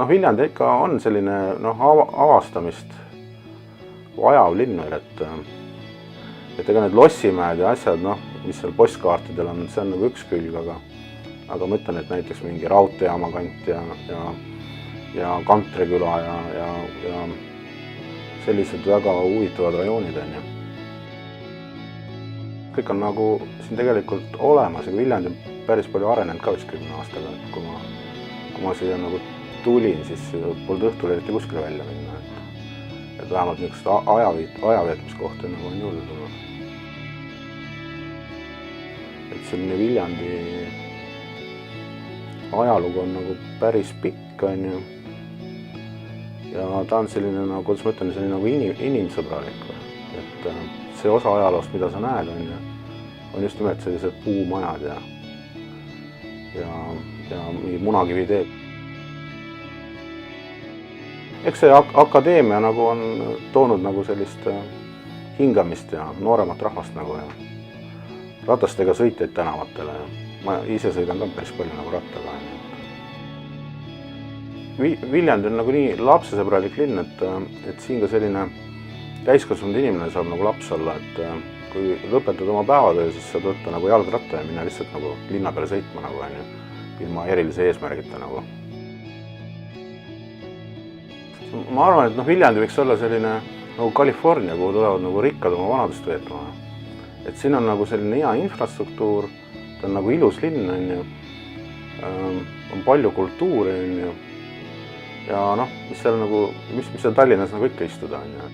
noh, Viljandi ikka on selline avastamist vajav linn veel, et ega need lossimäed ja asjad, mis seal postkaartidel on, see on nagu üks külg, aga ma ütlen, et näiteks mingi raudteejaama kant ja Kantriküla ja sellised väga huvitavad rajoonid on ju. Kõik on nagu siin tegelikult olemas ja Viljandi on päris palju arenenud ka vist 10 aastaga, et kui ma siia nagu tulin, siis polnud õhtul eriti kuskile välja minna, et vähemalt niisugust ajaveetmiskohta nagu on juurde tulnud. Et selline Viljandi ajalugu on nagu päris pikk on ju ja ta on selline, nagu, kuidas ma ütlen, selline nagu inimsõbralik. Et see osa ajaloost, mida sa näed, on just nimelt sellised puumajad ja mingi munakiviteed. Eks see akadeemia nagu on toonud nagu sellist hingamist ja nooremat rahvast nagu ja ratastega sõitjaid tänavatele. Ma ise sõidan ka päris palju nagu rattaga. Viljandi on nagu nii lapsesõbralik linn, et siin ka selline täiskasvanud inimene saab nagu laps olla, et kui lõpetad oma päevatöö, siis saad võtta nagu jalgratta ja minna lihtsalt nagu linna peale sõitma nagu on ju, ilma erilise eesmärgita nagu. Ma arvan, et Viljandi võiks olla selline nagu California, kuhu tulevad nagu rikkad oma vanadust veetma. Et siin on nagu selline hea infrastruktuur, ta on nagu ilus linn on ju, on palju kultuuri on ju ja mis seal Tallinnas nagu ikka istuda on ju.